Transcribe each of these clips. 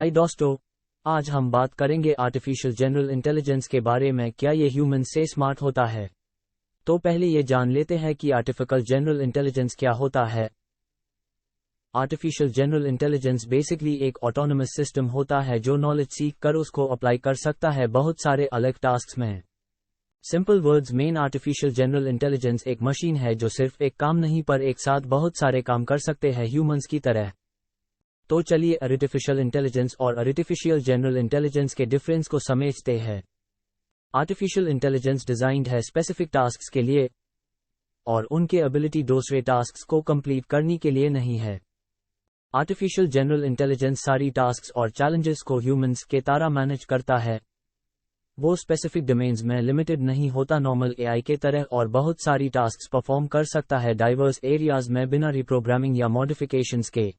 हाय दोस्तों, आज हम बात करेंगे आर्टिफिशियल जनरल इंटेलिजेंस के बारे में। क्या ये ह्यूमन से स्मार्ट होता है? तो पहले ये जान लेते हैं कि आर्टिफिशियल जनरल इंटेलिजेंस क्या होता है। आर्टिफिशियल जनरल इंटेलिजेंस बेसिकली एक ऑटोनोमस सिस्टम होता है जो नॉलेज सीख कर उसको अप्लाई कर सकता है बहुत सारे अलग टास्क में। Simple words main artificial general intelligence एक मशीन है जो सिर्फ एक काम नहीं पर एक साथ बहुत सारे काम कर सकते हैं ह्यूमंस की तरह। तो चलिए आर्टिफिशियल इंटेलिजेंस और आर्टिफिशियल जनरल इंटेलिजेंस के डिफरेंस को समझते हैं। आर्टिफिशियल इंटेलिजेंस डिजाइंड है स्पेसिफिक टास्क्स के लिए और उनके एबिलिटी दूसरे टास्क्स को कंप्लीट करने के लिए नहीं है। आर्टिफिशियल जनरल इंटेलिजेंस सारी टास्क्स और चैलेंजेस को ह्यूमंस के तरह मैनेज करता है। वो स्पेसिफिक डोमेन्स में लिमिटेड नहीं होता नॉर्मल एआई के तरह और बहुत सारी टास्क्स परफॉर्म कर सकता है डाइवर्स एरियाज में बिना रिप्रोग्रामिंग या मॉडिफिकेशंस के।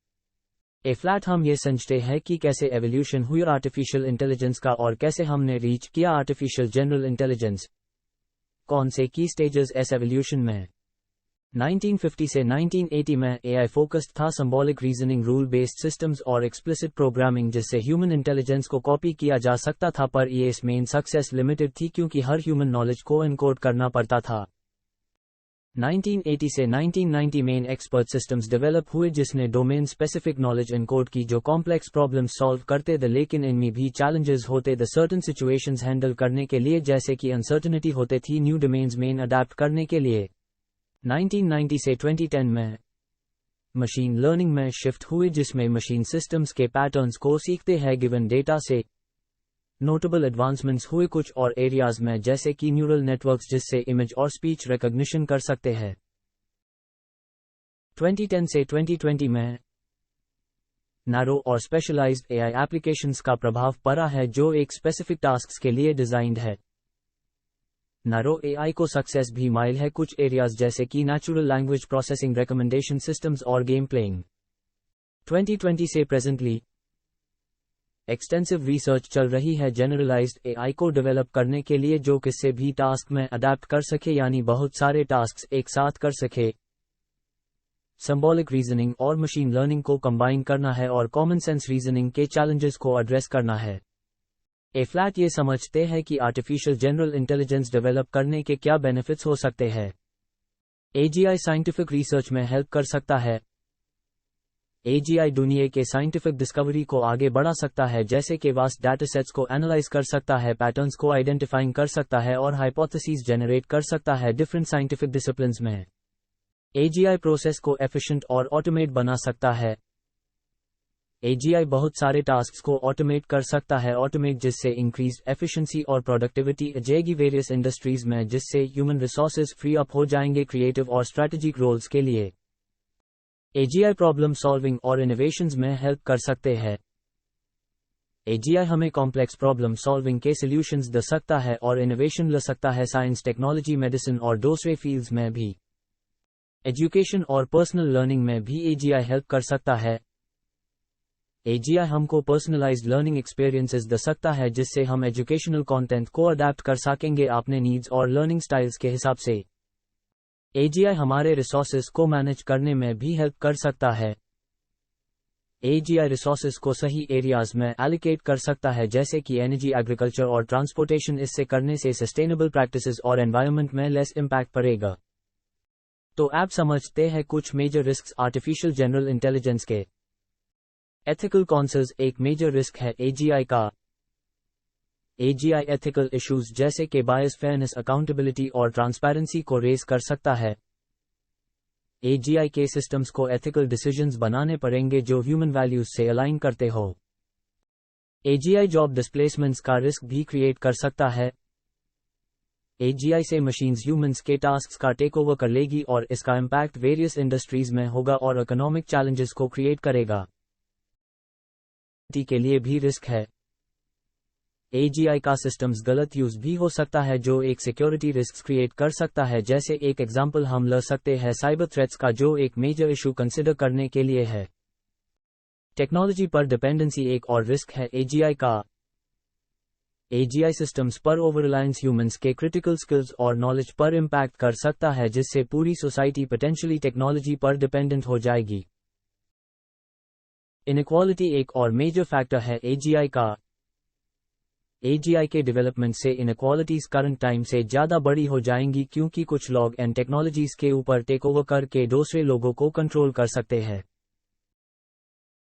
फ्लैट हम ये समझते हैं कि कैसे एवोल्यूशन हुई आर्टिफिशियल इंटेलिजेंस का और कैसे हमने रीच किया आर्टिफिशियल जनरल इंटेलिजेंस। कौन से की स्टेजेस एस एवोल्यूशन में। 1950 से 1980 में एआई फोकस्ड था symbolic reasoning, rule based systems और एक्सप्लिसिट प्रोग्रामिंग जिससे ह्यूमन इंटेलिजेंस को कॉपी किया जा सकता था, पर ये इस मेन सक्सेस लिमिटेड थी क्योंकि हर ह्यूमन नॉलेज को एनकोड करना पड़ता था। 1980 से 1990 मेन एक्सपर्ट सिस्टम्स डेवलप हुए जिसने डोमेन स्पेसिफिक नॉलेज एनकोड की जो कॉम्प्लेक्स प्रॉब्लम्स सॉल्व करते थे, लेकिन इनमें भी चैलेंजेस होते थे सर्टेन सिचुएशंस हैंडल करने के लिए, जैसे कि अनसर्टेनिटी होते थी न्यू डोमेन्स मेन अडेप्ट करने के लिए। 1990 से 2010 में मशीन लर्निंग में शिफ्ट हुए जिसमें मशीन सिस्टम्स के पैटर्न्स को सीखते हैं गिवन डेटा से। नोटेबल एडवांसमेंट्स हुए कुछ और एरियाज में जैसे कि न्यूरल नेटवर्क्स जिससे इमेज और स्पीच रिकॉग्निशन कर सकते हैं। 2010 से 2020 में नैरो और स्पेशलाइज्ड एआई एप्लीकेशंस का प्रभाव पड़ा है जो एक स्पेसिफिक टास्क्स के लिए डिजाइंड है। नैरो एआई को सक्सेस भी माइल है कुछ एरियाज जैसे कि natural language processing, recommendation systems और गेम प्लेइंग। 2020 से प्रेजेंटली एक्सटेंसिव रिसर्च चल रही है जनरलाइज्ड एआई को डेवलप करने के लिए जो किसी भी टास्क में अडेप्ट कर सके, यानी बहुत सारे टास्क्स एक साथ कर सके। सिंबॉलिक रीजनिंग और मशीन लर्निंग को कंबाइन करना है और कॉमन सेंस रीजनिंग के चैलेंजेस को एड्रेस करना है। फ्लैट ये समझते हैं कि आर्टिफिशियल जनरल इंटेलिजेंस डेवलप करने के क्या बेनिफिट्स हो सकते हैं। एजीआई साइंटिफिक रिसर्च में हेल्प कर सकता है। एजीआई दुनिया के साइंटिफिक डिस्कवरी को आगे बढ़ा सकता है, जैसे कि वास्ट डाटासेट्स को एनालाइज कर सकता है, पैटर्न्स को आइडेंटिफाइंग कर सकता है और हाइपोथेसिस जनरेट कर सकता है डिफरेंट साइंटिफिक डिसिप्लिन्स में। एजीआई प्रोसेस को एफिशिएंट और ऑटोमेट बना सकता है। एजीआई बहुत सारे टास्क्स को ऑटोमेट कर सकता है जिससे इंक्रीज्ड एफिशिएंसी और प्रोडक्टिविटी आ जाएगी वेरियस इंडस्ट्रीज में, जिससे ह्यूमन रिसोर्सेज फ्री अप हो जाएंगे क्रिएटिव और स्ट्रेटेजिक रोल्स के लिए। एजीआई प्रॉब्लम सॉल्विंग और इनोवेशंस में हेल्प कर सकते हैं। एजीआई हमें कॉम्प्लेक्स प्रॉब्लम सॉल्विंग के सॉल्यूशंस दे सकता है और इनोवेशन ला सकता है साइंस, टेक्नोलॉजी, मेडिसिन और दूसरे फील्ड्स में भी। एजुकेशन और पर्सनल लर्निंग में भी एजीआई हेल्प कर सकता है। एजीआई हमको पर्सनलाइज्ड लर्निंग एक्सपीरियंसेस दे सकता है जिससे हम एजुकेशनल कंटेंट को अडेप्ट कर सकेंगे अपने नीड्स और लर्निंग स्टाइल्स के हिसाब से। एजीआई हमारे रिसोर्सेज को मैनेज करने में भी हेल्प कर सकता है। एजीआई रिसोर्सेज को सही एरियाज में एलोकेट कर सकता है जैसे कि एनर्जी, एग्रीकल्चर और ट्रांसपोर्टेशन। इससे करने से सस्टेनेबल प्रैक्टिसेस और एनवायरनमेंट में लेस इम्पैक्ट पड़ेगा। तो आप समझते हैं कुछ major risks artificial general intelligence के। एथिकल कॉन्सर्न्स एक मेजर रिस्क है एजीआई का। एजीआई एथिकल इश्यूज जैसे कि बायस, फेयरनेस, अकाउंटेबिलिटी और ट्रांसपेरेंसी को रेज कर सकता है। एजीआई के सिस्टम्स को एथिकल डिसीजंस बनाने पड़ेंगे जो ह्यूमन वैल्यूज से अलाइन करते हो। एजीआई जॉब डिस्प्लेसमेंट्स का रिस्क भी क्रिएट कर सकता है। एजीआई से मशीन्स ह्यूमंस के टास्क्स का टेक ओवर कर लेगी और इसका इम्पैक्ट वेरियस इंडस्ट्रीज में होगा और इकोनॉमिक चैलेंजेस को क्रिएट करेगा। के लिए भी रिस्क है। एजीआई का सिस्टम्स गलत यूज भी हो सकता है जो एक सिक्योरिटी रिस्क क्रिएट कर सकता है। जैसे एक एग्जांपल हम ले सकते हैं साइबर थ्रेट्स का जो एक मेजर इशू कंसिडर करने के लिए है। टेक्नोलॉजी पर डिपेंडेंसी एक और रिस्क है एजीआई का। एजीआई सिस्टम्स पर ओवर रिलायंस ह्यूमंस के क्रिटिकल स्किल्स और नॉलेज पर इम्पैक्ट कर सकता है जिससे पूरी सोसाइटी पोटेंशियली टेक्नोलॉजी पर डिपेंडेंट हो जाएगी। इनइक्वालिटी एक और मेजर फैक्टर है एजीआई का। एजीआई के डेवलपमेंट से इनइक्वालिटीज करंट टाइम से ज़्यादा बड़ी हो जाएंगी क्योंकि कुछ लोग एंड टेक्नोलॉजीज के ऊपर टेक ओवर करके दूसरे लोगों को कंट्रोल कर सकते हैं।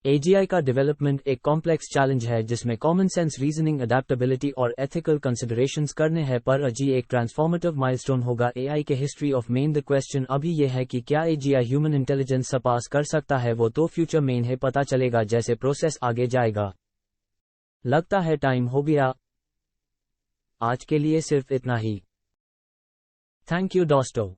एजीआई का डेवलपमेंट एक कॉम्प्लेक्स चैलेंज है जिसमें कॉमन सेंस रीजनिंग, अडेप्टेबिलिटी और एथिकल कंसिडरेशंस करने हैं, पर अजी एक ट्रांसफॉर्मेटिव माइलस्टोन होगा एआई के history of main. The question अभी यह है कि क्या एजीआई ह्यूमन इंटेलिजेंस सरपास कर सकता है, वो तो फ्यूचर में इन्हें पता चलेगा जैसे प्रोसेस आगे जाएगा। लगता है टाइम हो गया। आज के लिए सिर्फ इतना ही। थैंक यू दोस्तों।